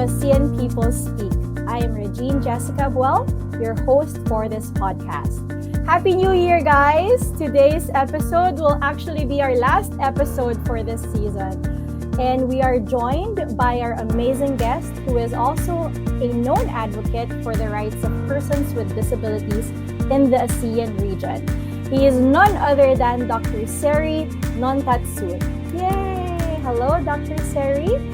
ASEAN People Speak. I am Regine Jessica Buell, your host for this podcast. Happy New Year, guys! Today's episode will actually be our last episode for this season. And we are joined by our amazing guest, who is also a known advocate for the rights of persons with disabilities in the ASEAN region. He is none other than Dr. Seree Nonthasoot. Yay! Hello, Dr. Seree.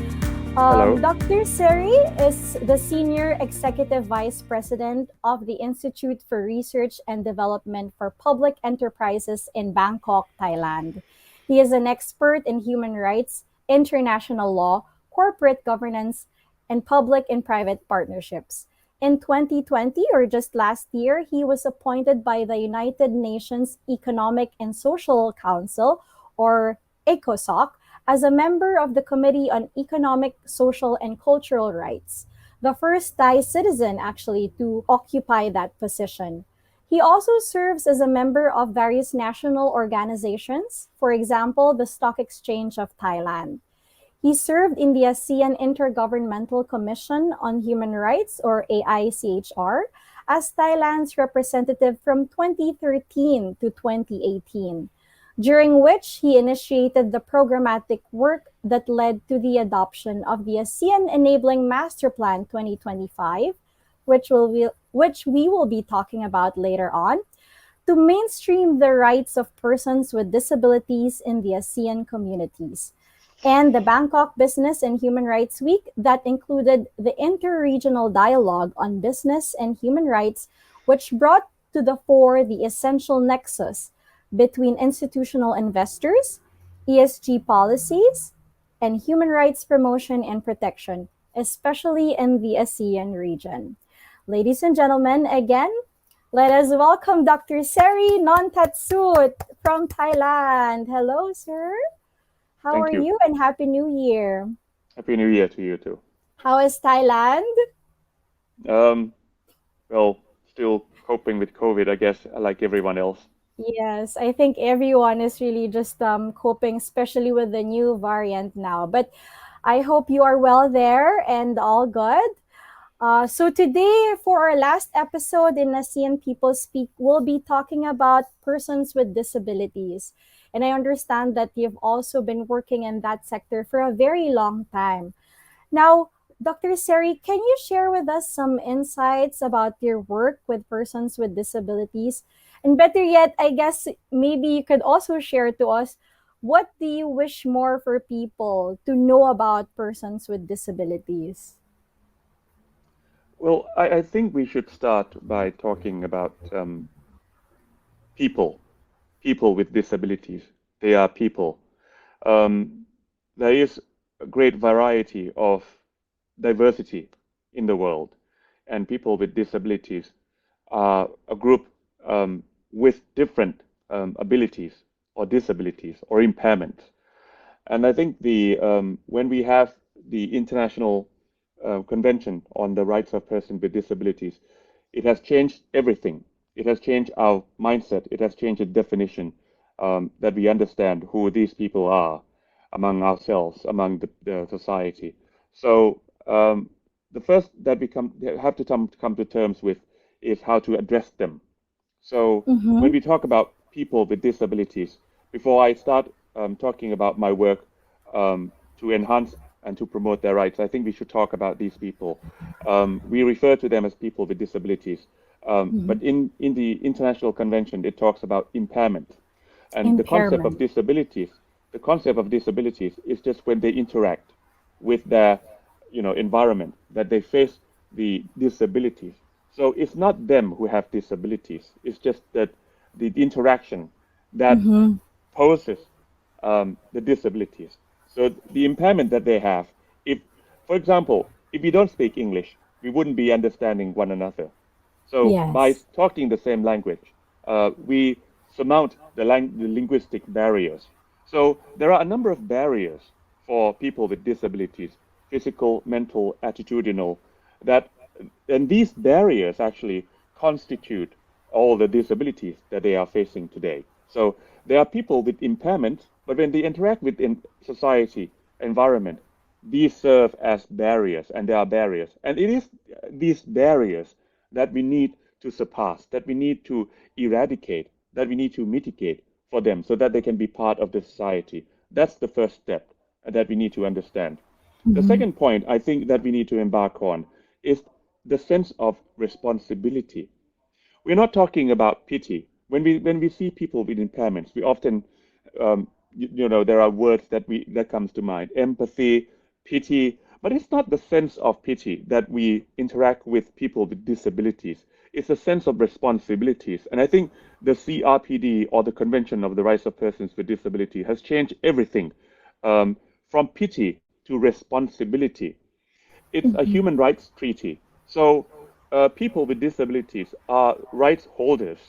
Hello. Dr. Seree is the Senior Executive Vice President of the Institute for Research and Development for Public Enterprises in Bangkok, Thailand. He is an expert in human rights, international law, corporate governance, and public and private partnerships. In 2020, or just last year, he was appointed by the United Nations Economic and Social Council, or ECOSOC, as a member of the Committee on Economic, Social, and Cultural Rights, the first Thai citizen actually to occupy that position. He also serves as a member of various national organizations, for example, the Stock Exchange of Thailand. He served in the ASEAN Intergovernmental Commission on Human Rights, or AICHR, as Thailand's representative from 2013 to 2018, during which he initiated the programmatic work that led to the adoption of the ASEAN Enabling Masterplan 2025, which we will be talking about later on, to mainstream the rights of persons with disabilities in the ASEAN communities, and the Bangkok Business and Human Rights Week that included the Inter-Regional Dialogue on Business and Human Rights, which brought to the fore the essential nexus between institutional investors, ESG policies, and human rights promotion and protection, especially in the ASEAN region. Ladies and gentlemen, again, let us welcome Dr. Seree Nonthasoot from Thailand. Hello, sir. How Thank are you. you, and Happy New Year? Happy New Year to you too. How is Thailand? Well, still coping with COVID, I guess, like everyone else. Yes, I think everyone is really just coping, especially with the new variant now. But I hope you are well there and all good. So today, for our last episode in ASEAN People Speak, we'll be talking about persons with disabilities. And I understand that you've also been working in that sector for a very long time. Now, Dr. Seree, can you share with us some insights about your work with persons with disabilities? And better yet, I guess maybe you could also share to us, what do you wish more for people to know about persons with disabilities? Well, I think we should start by talking about people with disabilities. They are people. There is a great variety of diversity in the world, and people with disabilities are a group with different abilities or disabilities or impairments. And I think when we have the International Convention on the Rights of Persons with Disabilities, it has changed everything. It has changed our mindset. It has changed the definition that we understand who these people are among ourselves, among the society. So the first that we have to come to terms with is how to address them. So when we talk about people with disabilities, before I start talking about my work to enhance and to promote their rights, I think we should talk about these people. We refer to them as people with disabilities, but in the International Convention, it talks about impairment. And the concept of disabilities is just when they interact with their environment, that they face the disabilities. So it's not them who have disabilities. It's just that the interaction that poses the disabilities. So the impairment that they have, if, for example, if we don't speak English, we wouldn't be understanding one another. So by talking the same language, we surmount the linguistic barriers. So there are a number of barriers for people with disabilities, physical, mental, attitudinal, and these barriers actually constitute all the disabilities that they are facing today. So there are people with impairment, but when they interact with society, environment, these serve as barriers, and there are barriers. And it is these barriers that we need to surpass, that we need to eradicate, that we need to mitigate for them so that they can be part of the society. That's the first step that we need to understand. The Mm-hmm. second point I think that we need to embark on is the sense of responsibility. We're not talking about pity. When we see people with impairments, we often, there are words that comes to mind: empathy, pity. But it's not the sense of pity that we interact with people with disabilities. It's a sense of responsibilities, and I think the CRPD, or the Convention of the Rights of Persons with Disability, has changed everything, from pity to responsibility. It's a Mm-hmm. human rights treaty. So people with disabilities are rights holders.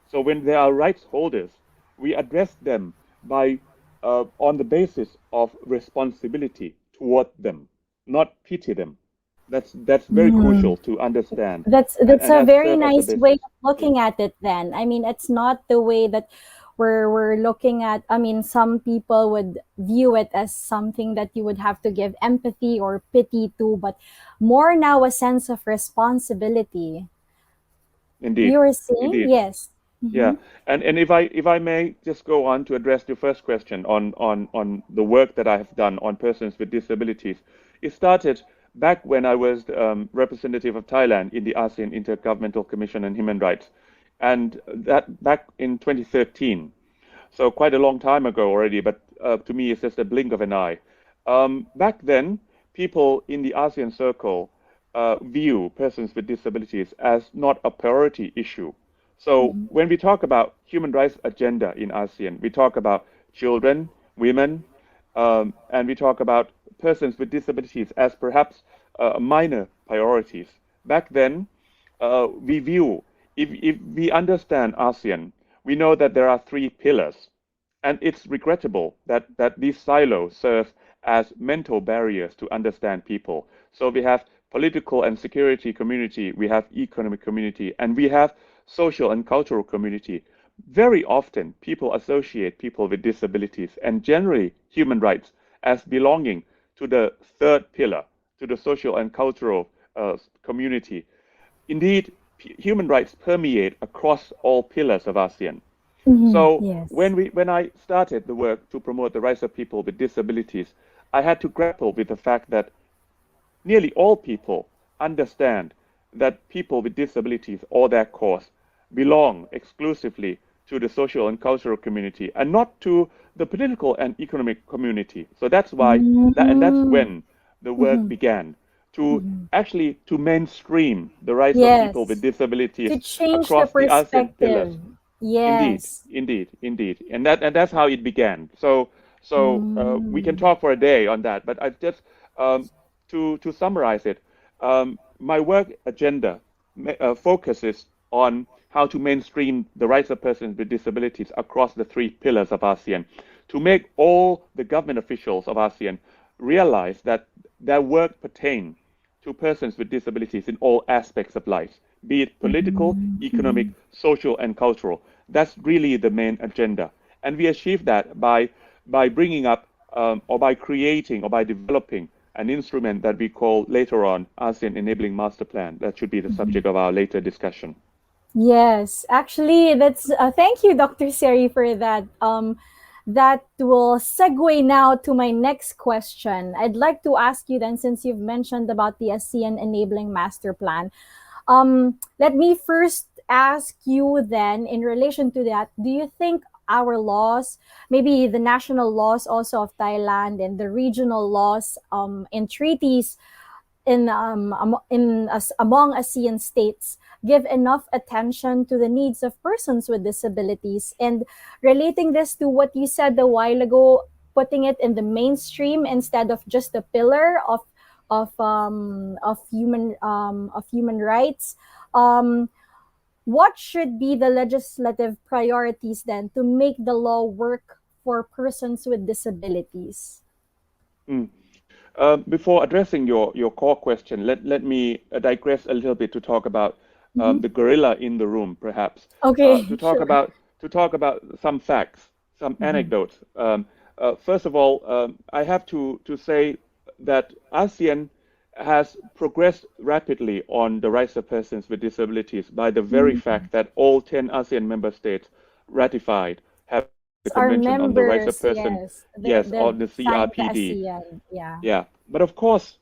So when they are rights holders, we address them by on the basis of responsibility toward them, not pity them. That's very Mm. crucial to understand, That's and a that very serve as the nice way basis. of Yeah, looking at it then. I mean, it's not the way that we're looking at. I mean, some people would view it as something that you would have to give empathy or pity to, but more now a sense of responsibility. You indeed, were saying? indeed. Yes. Yeah, Mm-hmm. and if I may just go on to address your first question on the work that I have done on persons with disabilities. It started back when I was representative of Thailand in the ASEAN Intergovernmental Commission on Human Rights, and that back in 2013. So quite a long time ago already, but to me it's just a blink of an eye. Back then, people in the ASEAN circle view persons with disabilities as not a priority issue. So Mm-hmm. when we talk about human rights agenda in ASEAN, we talk about children, women, and we talk about persons with disabilities as perhaps minor priorities. Back then, we view, if we understand ASEAN, we know that there are three pillars, and it's regrettable that these silos serve as mental barriers to understand people. So we have political and security community, we have economic community, and we have social and cultural community. Very often, people associate people with disabilities and generally human rights as belonging to the third pillar, to the social and cultural community. Indeed, human rights permeate across all pillars of ASEAN. Mm-hmm. So Yes. when I started the work to promote the rights of people with disabilities, I had to grapple with the fact that nearly all people understand that people with disabilities or their cause belong exclusively to the social and cultural community and not to the political and economic community. So that's why and that's Mm-hmm. when the work Mm-hmm. began to Mm-hmm. actually to mainstream the rights of people with Yes. To disabilities change the across the ASEAN pillars. perspective. Indeed, Yes. indeed, indeed, and that's how it began. So we can Mm. talk for a day on that, but I just um, to summarize it, my work agenda focuses on how to mainstream the rights of persons with disabilities across the three pillars of ASEAN, to make all the government officials of ASEAN realize that their work pertains to persons with disabilities in all aspects of life, be it political, economic, Mhm. social, and cultural. That's really the main agenda. And we achieve that by bringing up or by creating or by developing an instrument that we call later on ASEAN Enabling Masterplan. That should be the subject of our later discussion. Yes, actually, that's thank you, Dr. Seri, for that. That will segue now to my next question. I'd like to ask you then, since you've mentioned about the ASEAN Enabling Master Plan, let me first ask you then, in relation to that, do you think our laws, maybe the national laws also of Thailand and the regional laws and treaties among ASEAN states give enough attention to the needs of persons with disabilities? And relating this to what you said a while ago, putting it in the mainstream instead of just a pillar of human rights. Um, what should be the legislative priorities then to make the law work for persons with disabilities? Mm. Before addressing your core question, let me digress a little bit to talk about Mhm. the gorilla in the room, perhaps, Okay, sure. to talk about some facts, some Mhm. anecdotes. First of all, I have to say that ASEAN has progressed rapidly on the rights of persons with disabilities by the very fact that all 10 ASEAN member states ratified, have signed the Our Convention on the Rights of members, Persons, yes, yes, on they've the signed the CRPD. ASEAN. Yeah. Yeah, but of course,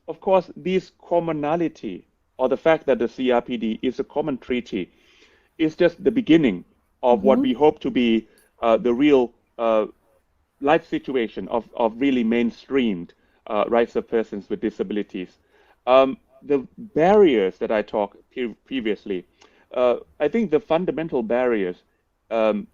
this commonality or the fact that the CRPD is a common treaty is just the beginning of what Mm-hmm. we hope to be the real life situation of really mainstreamed rights of persons with disabilities. The barriers that I talked previously, I think the fundamental barriers um,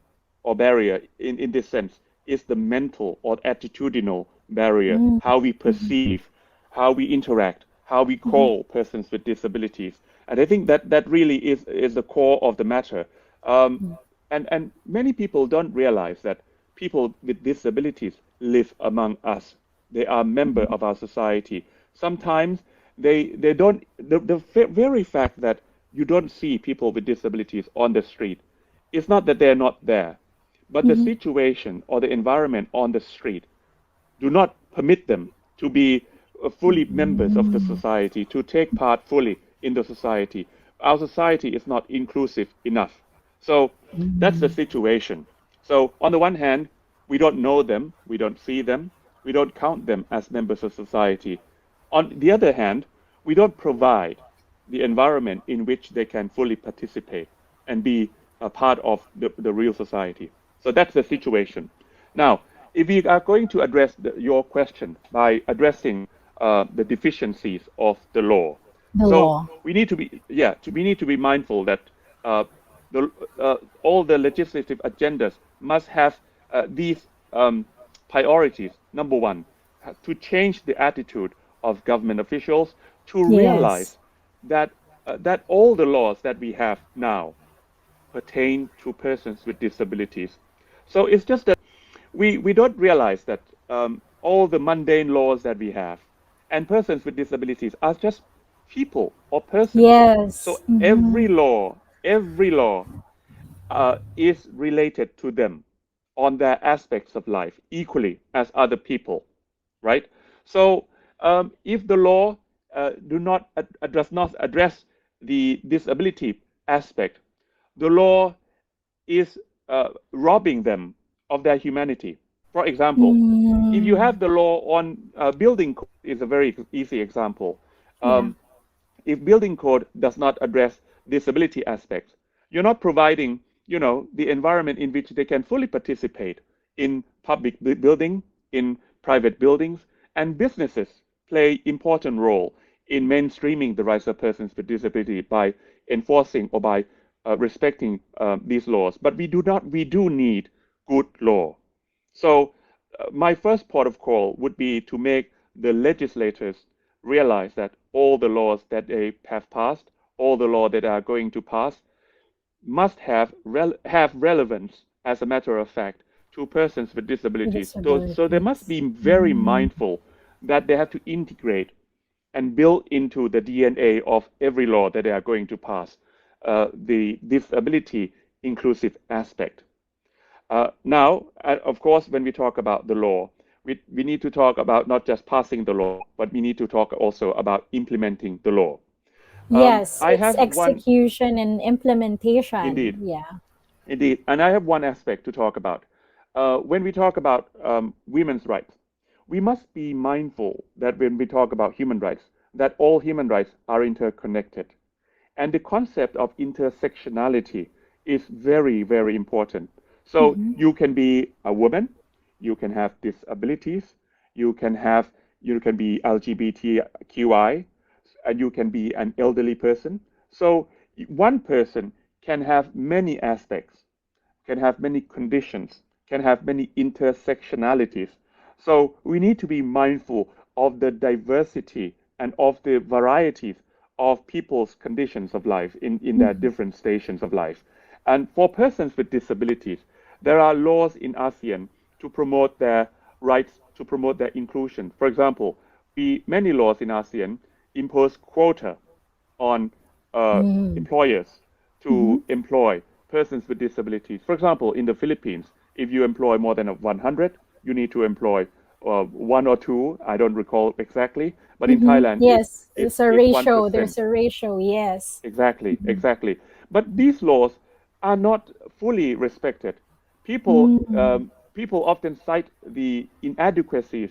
or barrier in this sense is the mental or attitudinal barrier, how we Mm-hmm. perceive, how we interact, how we Mm-hmm. call persons with disabilities. And I think that that really is the core of the matter. Um, and many people don't realize that people with disabilities live among us. They are a member of our society. Sometimes they don't, the very fact that you don't see people with disabilities on the street, it's not that they're not there, but the Mm-hmm. situation or the environment on the street do not permit them to be fully members of the society, to take part fully in the society. Our society is not inclusive enough. So that's the situation. So, on the one hand, we don't know them, we don't see them, we don't count them as members of society. On the other hand, we don't provide the environment in which they can fully participate and be a part of the real society. So that's the situation. Now, if we are going to address your question by addressing the deficiencies of the law, The so law. we need to be we need to be mindful that uh, all the legislative agendas must have these priorities. Number one, to change the attitude of government officials to Yes. realize that that all the laws that we have now pertain to persons with disabilities. So it's just that we don't realize that all the mundane laws that we have and persons with disabilities are just people or persons. So Yes. Mm-hmm. every law is related to them on their aspects of life equally as other people, right? So if the law does not address the disability aspect, the law is robbing them of their humanity. For example, if you Mm. have the law on building code, is a very easy example. Yeah. Um, if building code does not address disability aspects, you're not providing, the environment in which they can fully participate in public building, in private buildings, and businesses play important role in mainstreaming the rights of persons with disability by enforcing or by respecting these laws. But we do need good law. So, my first port of call would be to make the legislators realize that all the laws that they have passed, all the law that are going to pass, must have relevance, as a matter of fact, to persons with With disabilities. So they must disabilities. be very Mm. mindful that they have to integrate and build into the DNA of every law that they are going to pass the disability inclusive aspect. Now, of course, when we talk about the law, we need to talk about not just passing the law, but we need to talk also about implementing the law. Yes, I it's have one, execution and implementation. indeed, Yeah. indeed, and I have one aspect to talk about. When we talk about women's rights, we must be mindful that when we talk about human rights, that all human rights are interconnected. And the concept of intersectionality is very, very important. So Mm-hmm. you can be a woman, you can have disabilities, you can have you can be LGBTQI, and you can be an elderly person. So one person can have many aspects, can have many conditions, can have many intersectionalities. So we need to be mindful of the diversity and of the varieties of people's conditions of life in their Mm-hmm. different stations of life. And for persons with disabilities, there are laws in ASEAN to promote their rights, to promote their inclusion. For example, many laws in ASEAN impose quota on Mm-hmm. employers Mm-hmm. to employ persons with disabilities. For example, in the Philippines, if you employ more than 100, you need to employ one or two, I don't recall exactly, but in Thailand Yes, it's 1%. There's a ratio. Yes. Exactly, exactly. But these laws are not fully respected. People, Mm-hmm. people often cite the inadequacies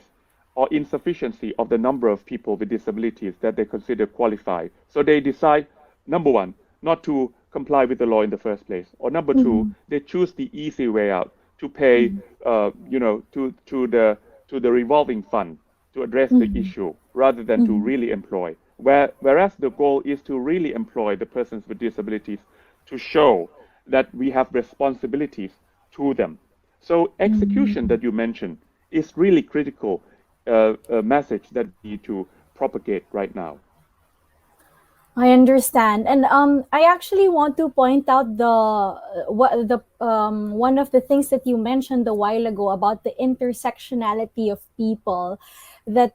or insufficiency of the number of people with disabilities that they consider qualified. So they decide, number one, not to comply with the law in the first place, or number two, they choose the easy way out to pay, to the revolving fund to address the issue rather than to really employ. Whereas the goal is to really employ the persons with disabilities to show that we have responsibilities to them. So execution that you mentioned is really critical message that we need to propagate right now. I understand, and I actually want to point out what the one of the things that you mentioned a while ago about the intersectionality of people, that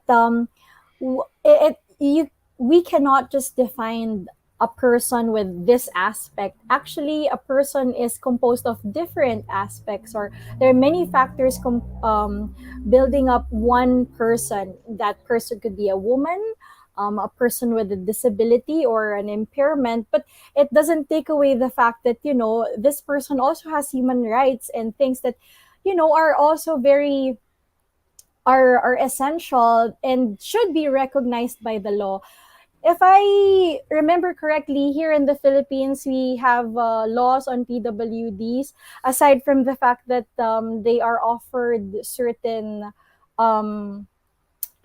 we cannot just define a person with this aspect. Actually, a person is composed of different aspects, or there are many factors building up one person. That person could be a woman, a person with a disability or an impairment, but it doesn't take away the fact that, this person also has human rights and things that, are also very are essential and should be recognized by the law. If I remember correctly, here in the Philippines, we have laws on PWDs. Aside from the fact that they are offered um,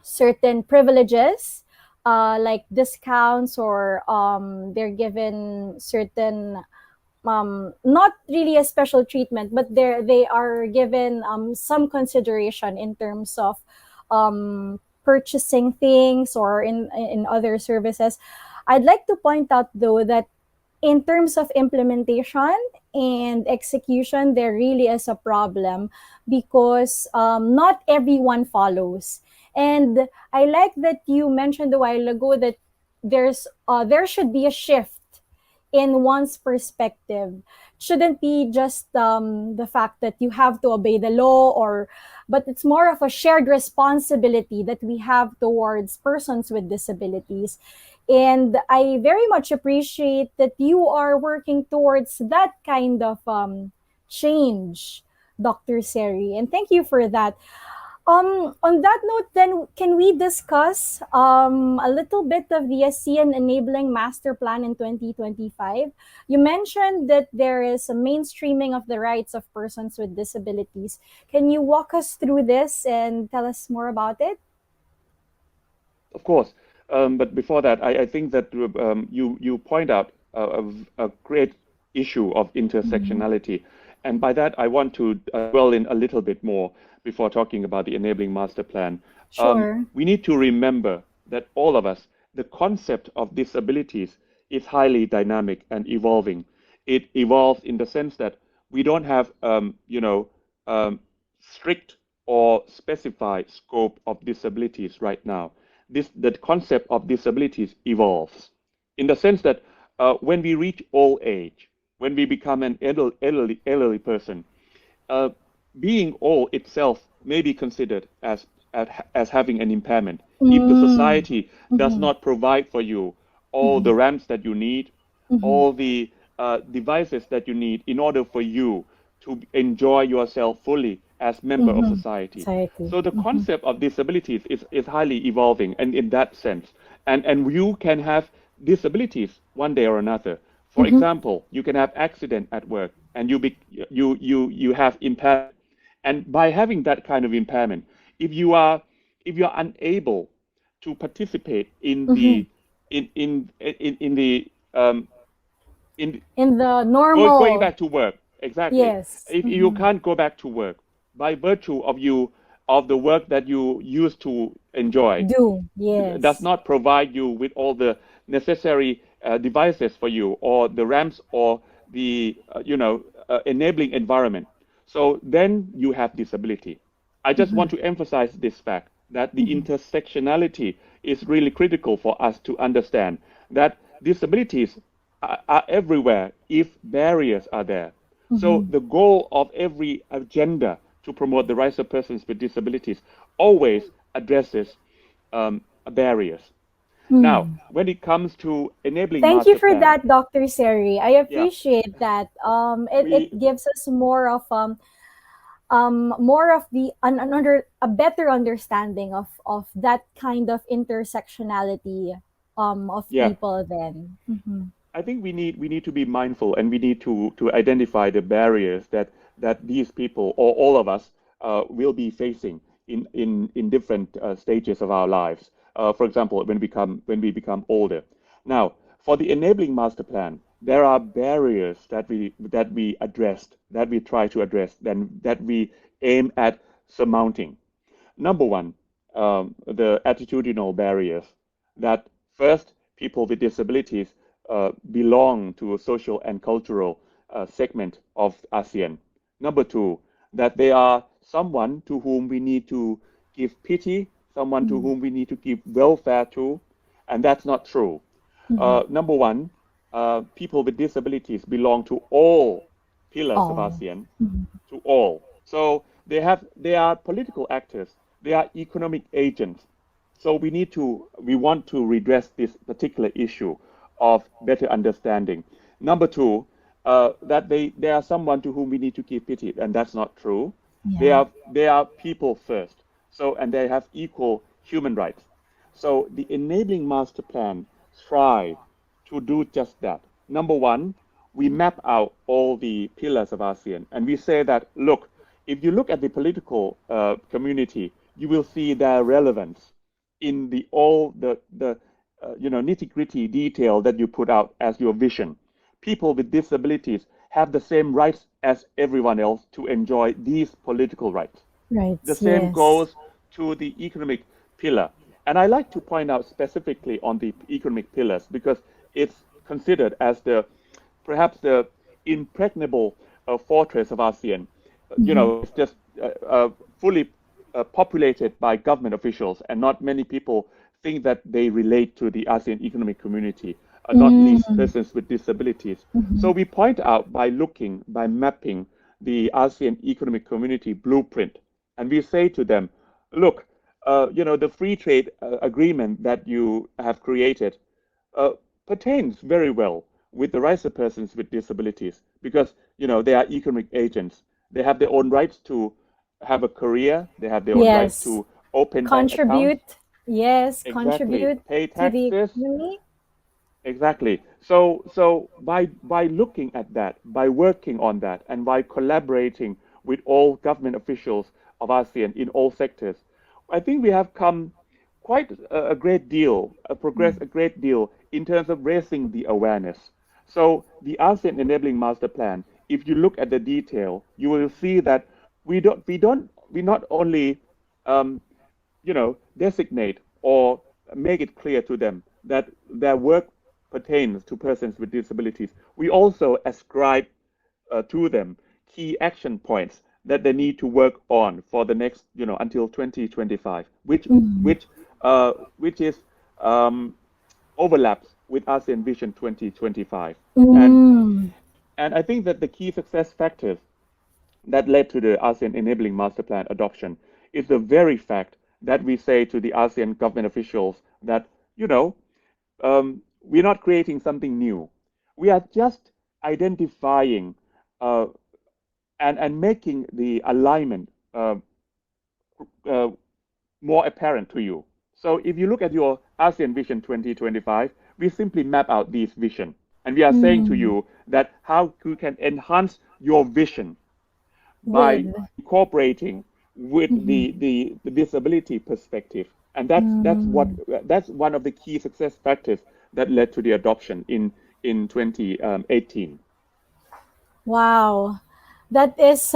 certain privileges, like discounts, or they're given certain, not really a special treatment, but they are given some consideration in terms of purchasing things or in other services. I'd like to point out though that in terms of implementation and execution, there really is a problem because not everyone follows. And I like that you mentioned a while ago that there should be a shift in one's perspective. Shouldn't be just the fact that you have to obey the law, but it's more of a shared responsibility that we have towards persons with disabilities. And I very much appreciate that you are working towards that kind of change, Dr. Seri, and thank you for that. On that note, then, can we discuss a little bit of the ASEAN Enabling Masterplan in 2025? You mentioned that there is a mainstreaming of the rights of persons with disabilities. Can you walk us through this and tell us more about it? Of course. But before that, I think that you point out a great issue of Mhm. intersectionality. And by that, I want to dwell in a little bit more before talking about the Enabling Master Plan. Sure. We need to remember that all of us, the concept of disabilities is highly dynamic and evolving. It evolves in the sense that we don't have, strict or specified scope of disabilities right now. The concept of disabilities evolves in the sense that when we reach old age, when we become an elderly person, uh, being old itself may be considered as having an impairment if the Mm. society does Mhm. not provide for you all Mhm. the ramps that you need, Mhm. all the devices that you need in order for you to enjoy yourself fully as member of Mhm. society. Society. So the Mhm. concept of disabilities is highly evolving, and in that sense, and you can have disabilities one day or another. For Mhm. example, you can have accident at work, and you have impairment, and by having that kind of impairment, if you are if you are unable to participate in Mhm. in the in In the going normal. back to work, exactly. Yes. If you Mhm. can't go back to work by virtue of the work that you used to enjoy, Do. does Yes. not provide you with all the necessary devices for you, or the ramps, or the enabling environment, so then you have disability. I just want Mhm. to emphasize this fact that the Mhm. intersectionality is really critical for us to understand that disabilities are everywhere if barriers are there. So Mhm. the goal of every agenda to promote the rights of persons with disabilities always addresses barriers. Now, Mm. when it comes to enabling Thank you master for plan, that, Dr. Seri. I yeah, appreciate that. It we gives us more of under a better understanding of that kind of intersectionality of yeah, people then. Mhm. I think we need to be mindful, and we need to identify the barriers that these people, or all of us, will be facing in different stages of our lives. For example, when we become older. Now, for the enabling master plan, there are barriers that we addressed, that we try to address, then that we aim at surmounting. Number one, the attitudinal barriers that first, people with disabilities belong to a social and cultural segment of ASEAN. Number two, that they are someone to whom we need to give pity, someone to Mhm. whom we need to give welfare to, and that's not true. Mhm. Number one, people with disabilities belong to all pillars of Oh. ASEAN, Mhm. to all. So they are political actors, they are economic agents. So we want to redress this particular issue of better understanding. Number two, that they are someone to whom we need to give pity, and that's not true. Yeah. They are people first. So, and they have equal human rights. So the enabling master plan try to do just that. Number one, we map out all the pillars of ASEAN, and we say that, look, if you look at the political community, you will see their relevance in the all the nitty gritty detail that you put out as your vision. People with disabilities have the same rights as everyone else to enjoy these political rights. Right. The same Yes. goes to the economic pillar. And I like to point out specifically on the economic pillars because it's considered as the perhaps the impregnable fortress of ASEAN. Mhm. It's just fully populated by government officials, and not many people think that they relate to the ASEAN economic community, not least Mm. persons with disabilities. Mhm. So we point out by mapping the ASEAN economic community blueprint, and we say to them, look, the free trade agreement that you have created uh, pertains very well with the rights of persons with disabilities because they are economic agents. They have their own rights to have a career. They have their own rights Yes. to open bank accounts. Contribute. Yes, Exactly. contribute Pay to the taxes. economy. Exactly. So by looking at that, by working on that, and by collaborating with all government officials of ASEAN in all sectors, I think we have come quite a great deal, progress a great deal in terms of raising the awareness. So the ASEAN Enabling Master Plan, if you look at the detail, you will see that we not only designate or make it clear to them that their work pertains to persons with disabilities. We also ascribe to them key action points that they need to work on for the next, until 2025, Mhm. which is um, overlaps with ASEAN Vision 2025. And Mm. and I think that the key success factors that led to the ASEAN Enabling Master Plan adoption is the very fact that we say to the ASEAN government officials that, we're not creating something new. We are just identifying uh, and making the alignment uh, more apparent to you. So if you look at your ASEAN Vision 2025, we simply map out these vision. And we are saying to Mm. you that how you can enhance your vision by With. incorporating with Mhm. the disability perspective. And Mm. that's one of the key success factors that led to the adoption in 2018. Wow. That is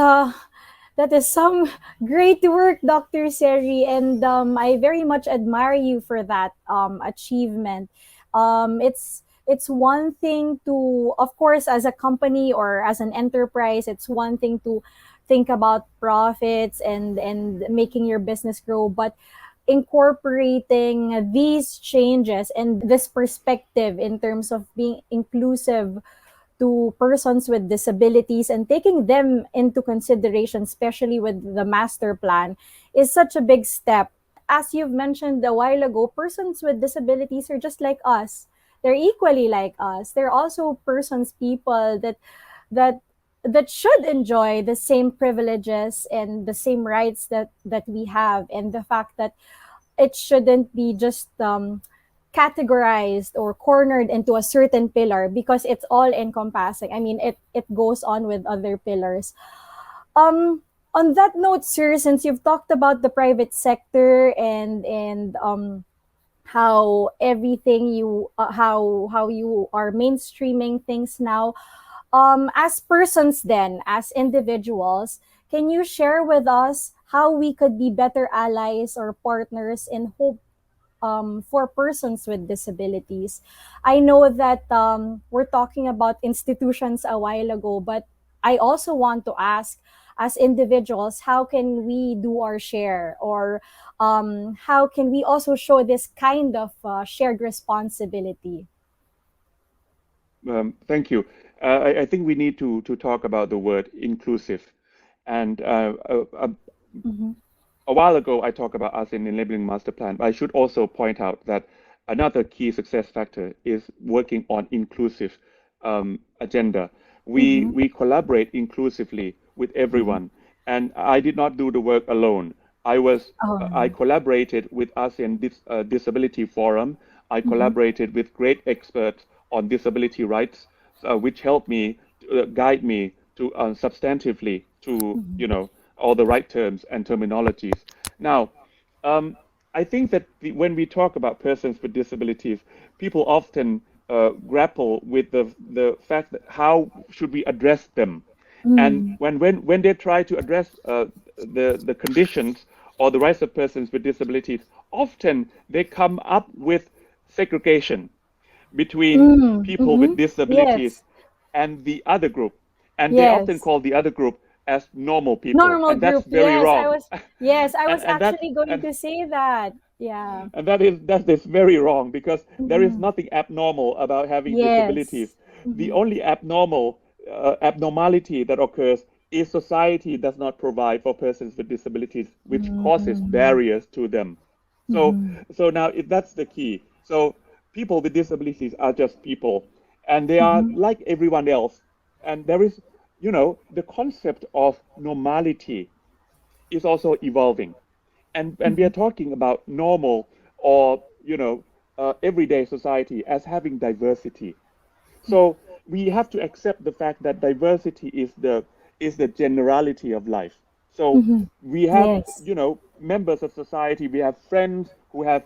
that is some great work, Dr. Seri, and I very much admire you for that achievement. It's one thing to, of course, as a company or as an enterprise, it's one thing to think about profits and making your business grow, but incorporating these changes and this perspective in terms of being inclusive to persons with disabilities and taking them into consideration, especially with the master plan, is such a big step. As you've mentioned a while ago, persons with disabilities are just like us. They're equally like us. They're also persons, people that that should enjoy the same privileges and the same rights that we have, and the fact that it shouldn't be just categorized or cornered into a certain pillar, because it's all encompassing. I mean, it goes on with other pillars. um on that note, sir, since you've talked about the private sector and how everything you how you are mainstreaming things now, as persons, then as individuals, can you share with us how we could be better allies or partners in hope, for persons with disabilities? I know that we're talking about institutions a while ago, but I also want to ask, as individuals, how can we do our share, or how can we also show this kind of shared responsibility? Thank you. I think we need to talk about the word inclusive. And Mm-hmm. a while ago, I talked about ASEAN Enabling Masterplan, but I should also point out that another key success factor is working on inclusive agenda. Mm-hmm. We collaborate inclusively with Mm-hmm. everyone, and I did not do the work alone. I Oh. collaborated with ASEAN Disability Forum. I Mm-hmm. collaborated with great experts on disability rights, which helped me guide me to substantively to all the right terms and terminologies. Now, um, I think that when we talk about persons with disabilities, people often grapple with the fact that how should we address them, and Mm. when they try to address the conditions or the rights of persons with disabilities, often they come up with segregation between Mm. people with Mm-hmm. disabilities Yes. and the other group. And they often Yes. call the other group as normal people. Normal And that's group. very Yes, I wrong. was. Yes, I was And that's actually going and to say that. Yeah. and that is very wrong because there is Mm-hmm. nothing abnormal about having disabilities. Yes. The Mm-hmm. only abnormality that occurs is society does not provide for persons with disabilities, which causes Mm-hmm. barriers to them. So, Mm-hmm. so now that's the key. So people with disabilities are just people, and they are Mm-hmm. like everyone else. And there is, the concept of normality is also evolving, and we are Mm-hmm. talking about normal or everyday society as having diversity. So we have to accept the fact that diversity is the generality of life. So Mm-hmm. we have, Yes. members of society. We have friends who are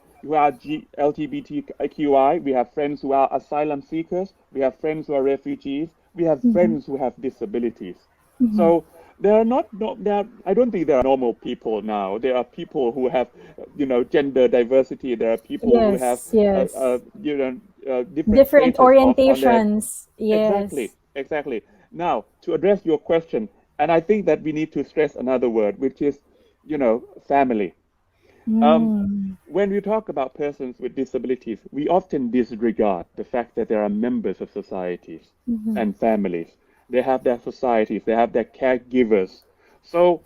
LGBTQI. We have friends who are asylum seekers. We have friends who are refugees. We have Mm-hmm. friends who have disabilities. Mm-hmm. So there are not no, there are, I don't think there are normal people now. There are people who have gender diversity. There are people who have Yes. Yes. different Different status of on their. orientations. Exactly, Yes. exactly. Now, to address your question, and I think that we need to stress another word, which is, family. Um, Mm. when we talk about persons with disabilities, we often disregard the fact that there are members of societies Mm-hmm. and families. They have their societies, they have their caregivers. So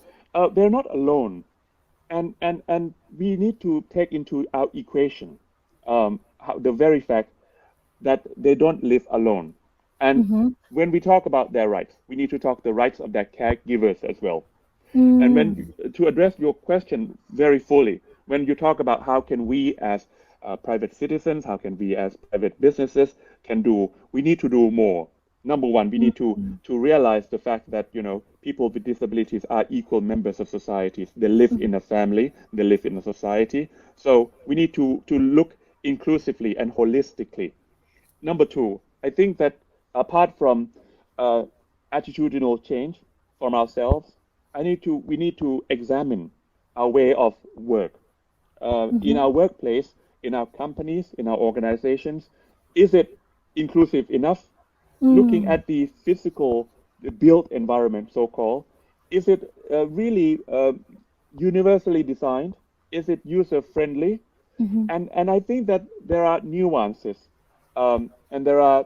they're not alone. And we need to take into our equation the very fact that they don't live alone. And Mm-hmm. when we talk about their rights, we need to talk the rights of their caregivers as well. And Mm. when to address your question very fully, when you talk about how can we as private citizens, how can we as private businesses can do, we need to do more. Number one, we need Mm-hmm. to realize the fact that people with disabilities are equal members of societies. They live in a family, they live in a society. So we need to look inclusively and holistically. Number two, I think that apart from uh, attitudinal change from ourselves, we need to examine our way of work. In Mm-hmm. our workplace, in our companies, in our organizations, is it inclusive enough? Looking Mm. at the physical, the built environment, so-called, is it really universally designed? Is it user-friendly? Mm-hmm. And I think that there are nuances, and there are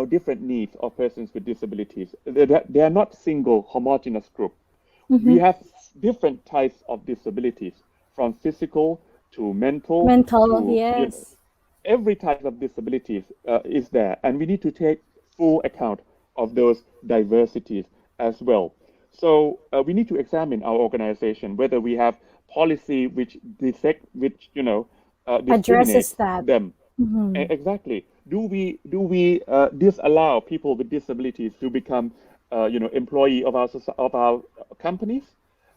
different needs of persons with disabilities. They are not single homogeneous group. We Mm-hmm. have different types of disabilities, from physical to mental Mental, to yes. every type of disabilities is there, and we need to take full account of those diversities as well. So we need to examine our organization whether we have policy which Addresses discriminates that. them. Mm-hmm. Exactly. Do we disallow people with disabilities to become employee of our companies?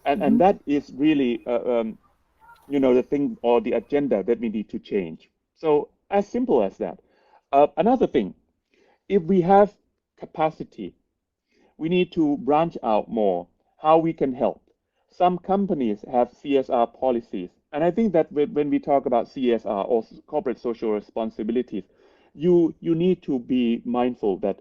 And Mm-hmm. that is really the thing or the agenda that we need to change. So as simple as that. Another thing, if we have capacity, we need to branch out more how we can help. Some companies have CSR policies, and I think that when we talk about CSR or corporate social responsibilities, you need to be mindful that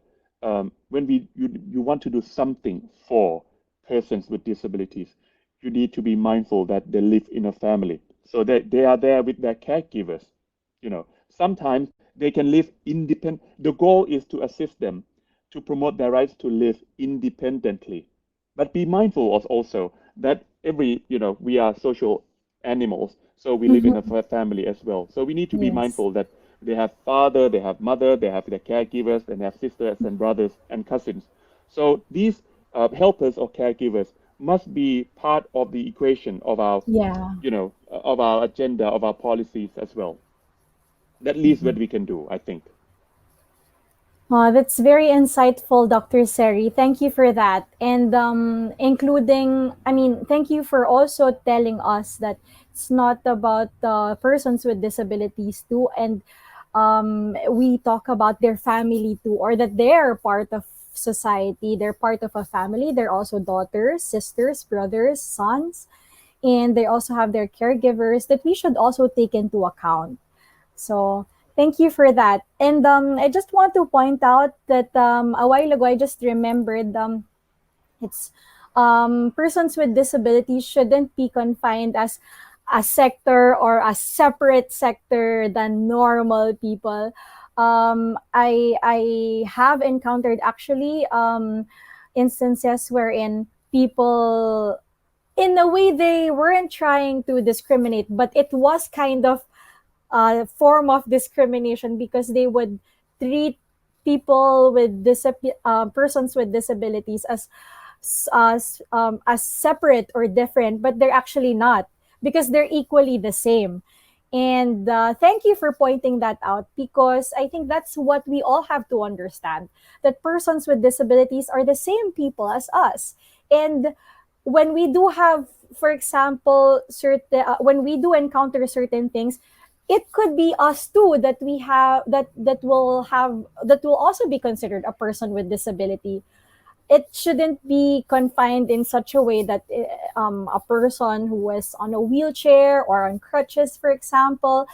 when you want to do something for persons with disabilities, you need to be mindful that they live in a family, so that they are there with their caregivers. Sometimes they can live independent. The goal is to assist them to promote their rights to live independently. But be mindful of also that we are social animals, so we live in a Mm-hmm. family as well. So we need to be Yes. mindful that they have father, they have mother, they have their caregivers, and they have sisters and brothers and cousins. So these helpers or caregivers must be part of the equation of Yeah. our agenda, of our policies as well. That least what we can do, I think. That's very insightful, Dr. Seri. Thank you for that. And thank you for also telling us that it's not about persons with disabilities too. And we talk about their family too, or that they're part of society, they're part of a family. They're also daughters, sisters, brothers, sons, and they also have their caregivers that we should also take into account. So thank you for that. And I just want to point out that a while ago I just remembered it's persons with disabilities shouldn't be confined as a sector or a separate sector than normal people. I have encountered actually instances wherein people, in a way, they weren't trying to discriminate, but it was kind of form of discrimination because they would treat people with persons with disabilities as separate or different, but they're actually not, because they're equally the same. And thank you for pointing that out, because I think that's what we all have to understand, that persons with disabilities are the same people as us. And when we do have, for example, when we do encounter certain things, it could be us too that we have that will also be considered a person with disability. It shouldn't be confined in such a way that a person who is on a wheelchair or on crutches, for example,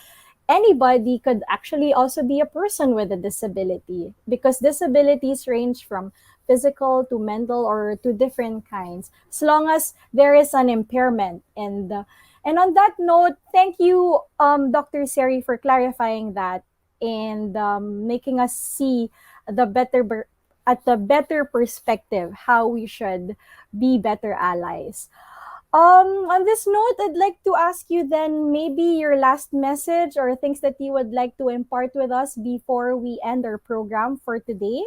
anybody could actually also be a person with a disability, because disabilities range from physical to mental or to different kinds, as long as there is an impairment. And on that note, thank you, Dr. Seri, for clarifying that and making us see the at the better perspective how we should be better allies. On this note, I'd like to ask you then maybe your last message or things that you would like to impart with us before we end our program for today.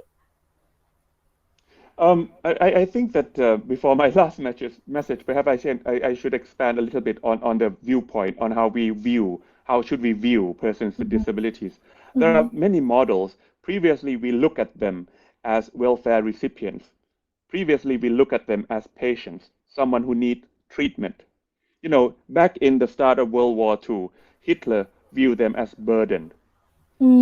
I think that before my last message, perhaps I should expand a little bit on the viewpoint on how should we view persons with Mm-hmm. disabilities. There Mm-hmm. are many models. Previously, we look at them as welfare recipients. Previously, we look at them as patients, someone who need treatment. Back in the start of World War II, Hitler viewed them as burden.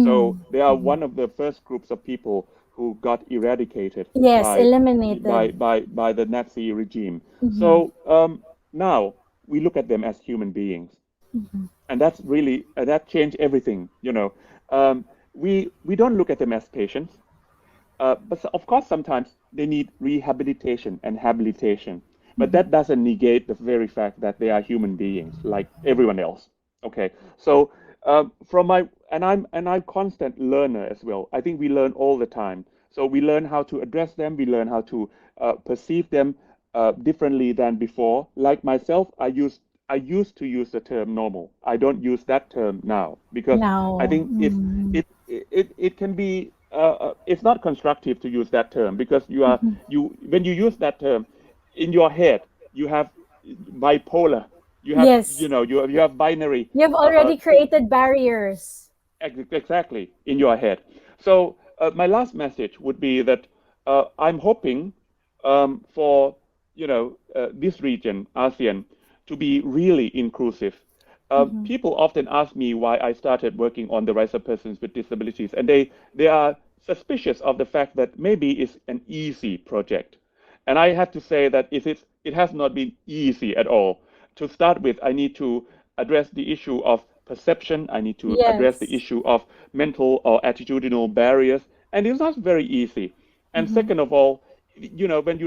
So they are Mm-hmm. one of the first groups of people who got eradicated Yes, by eliminated. by the Nazi regime. Mm-hmm. So now we look at them as human beings, Mm-hmm. and that's really that changed everything. We don't look at them as patients, but of course sometimes they need rehabilitation and habilitation. But Mm-hmm. that doesn't negate the very fact that they are human beings like everyone else. Okay, so from my I'm constant learner as well. I think we learn all the time. So we learn how to address them. We learn how to perceive them differently than before. Like myself, I used to use the term normal. I don't use that term now because I Now. think it can be it's not constructive to use that term because you when you use that term in your head you have bipolar, you have Yes. you have binary You've already created barriers. exactly in your head. So my last message would be that I'm hoping for this region, ASEAN, to be really inclusive. People often ask me why I started working on the rights of persons with disabilities, and they are suspicious of the fact that maybe it's an easy project. And I have to say that it has not been easy at all. To start with, I need to address the issue of perception. I need to address the Yes. issue of mental or attitudinal barriers, and it's not very easy. And second of all, when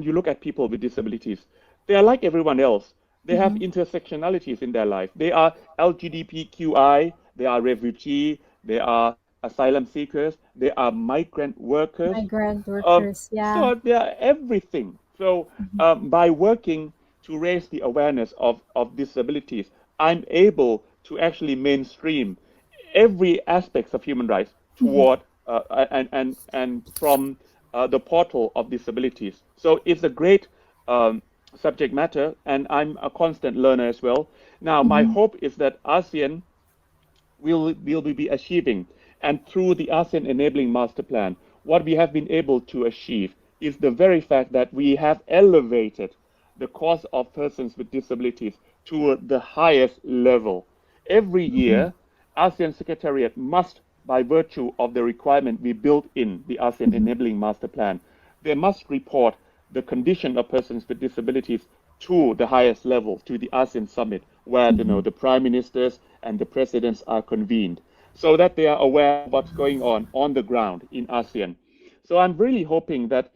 you look at people with disabilities, they are like everyone else. They have intersectionalities in their life. They are LGBTQI, they are refugee, they are asylum seekers, they are migrant workers. Migrant Um, workers. Yeah. so they are everything. So by working to raise the awareness of disabilities, I'm able to actually mainstream every aspect of human rights toward and from the portal of disabilities. So it's a great subject matter, and I'm a constant learner as well. Now, my hope is that ASEAN will be achieving. And through the ASEAN Enabling Masterplan, what we have been able to achieve is the very fact that we have elevated the cause of persons with disabilities to the highest level. Every year, ASEAN Secretariat must, by virtue of the requirement we built in the ASEAN Enabling Masterplan, they must report the condition of persons with disabilities to the highest level, to the ASEAN summit, where the prime ministers and the presidents are convened, so that they are aware of what's going on the ground in ASEAN. So I'm really hoping that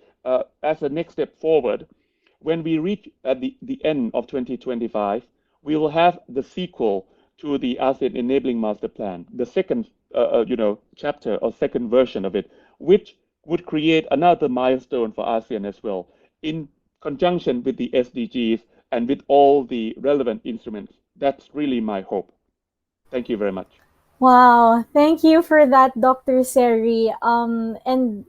as a next step forward, when we reach at the end of 2025, we will have the sequel to the ASEAN Enabling Master Plan, the second, chapter or second version of it, which would create another milestone for ASEAN as well, in conjunction with the SDGs and with all the relevant instruments. That's really my hope. Thank you very much. Wow. Thank you for that, Dr. Seri. And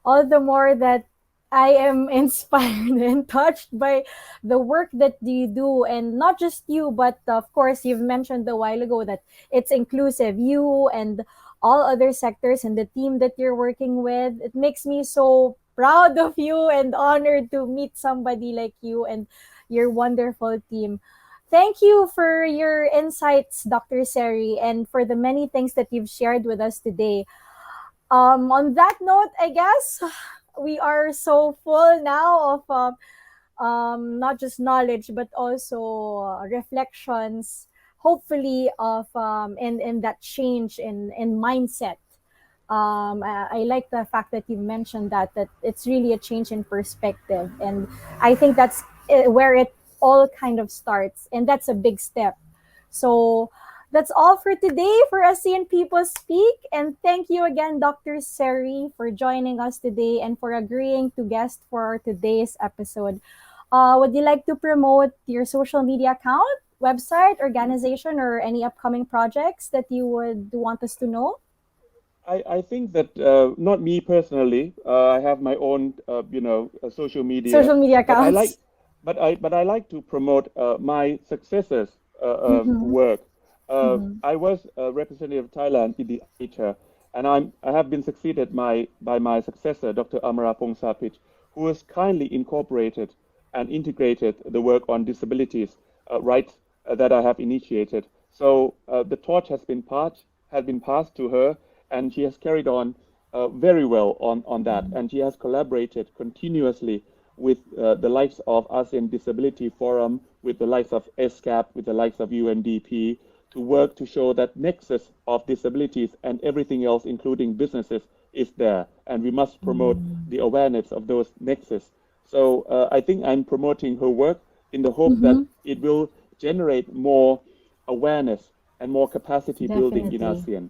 all the more that I am inspired and touched by the work that you do, and not just you, but of course, you've mentioned a while ago that it's inclusive. You and all other sectors and the team that you're working with. It makes me so proud of you and honored to meet somebody like you and your wonderful team. Thank you for your insights, Dr. Seri, and for the many things that you've shared with us today. On that note, I guess we are so full now of not just knowledge but also reflections, hopefully of in that change in mindset. I like the fact that you mentioned that it's really a change in perspective, and I think that's where it all kind of starts, and that's a big step. So that's all for today for ASEAN People Speak. And thank you again, Dr. Seri, for joining us today and for agreeing to guest for today's episode. Would you like to promote your social media account, website, organization, or any upcoming projects that you would want us to know? I think that not me personally. I have my own, social media, Social media but I like, accounts. but I like to promote my successors' Mm-hmm. work. Mm-hmm. I was a representative of Thailand in the AICHR, and I have been succeeded by my successor, Dr. Amara Pongsapich, who has kindly incorporated and integrated the work on disabilities rights that I have initiated. So the torch has been passed to her, and she has carried on very well on that. And she has collaborated continuously with the likes of ASEAN Disability Forum, with the likes of SCAP, with the likes of UNDP, to work to show that nexus of disabilities and everything else, including businesses, is there. And we must promote the awareness of those nexus. So I think I'm promoting her work in the hope that Mm-hmm. it will generate more awareness and more capacity building in Definitely. ASEAN.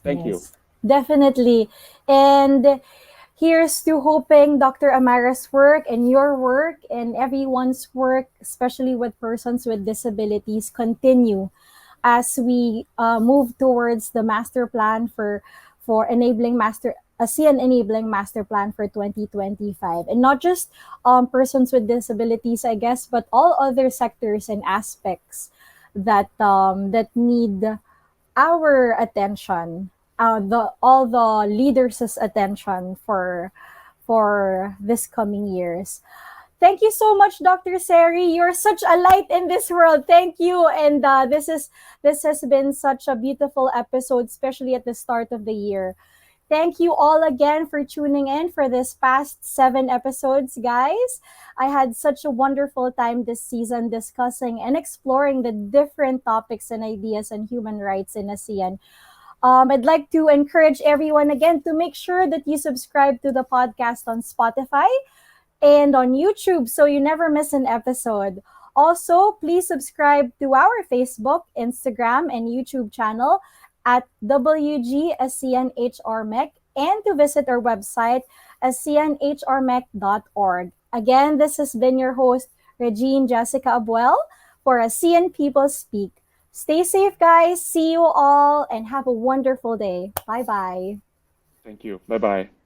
Thank you. Yes, definitely. And here's to hoping Dr. Amara's work and your work and everyone's work, especially with persons with disabilities, continue as we move towards the master plan for enabling master ASEAN Enabling Masterplan for 2025. And not just persons with disabilities, I guess, but all other sectors and aspects that need our attention, the all the leaders' attention for this coming years. Thank you so much, Dr. Seree. You're such a light in this world. Thank you. And this has been such a beautiful episode, especially at the start of the year. Thank you all again for tuning in for this past 7 episodes, guys. I had such a wonderful time this season discussing and exploring the different topics and ideas on human rights in ASEAN. I'd like to encourage everyone again to make sure that you subscribe to the podcast on Spotify and on YouTube so you never miss an episode. Also, please subscribe to our Facebook, Instagram, and YouTube channel at WG ASEAN HRMEC and to visit our website, ASEANHRMEC.org. Again, this has been your host, Regine Jessica Abuel for ASEAN People Speak. Stay safe, guys. See you all and have a wonderful day. Bye bye. Thank you. Bye bye.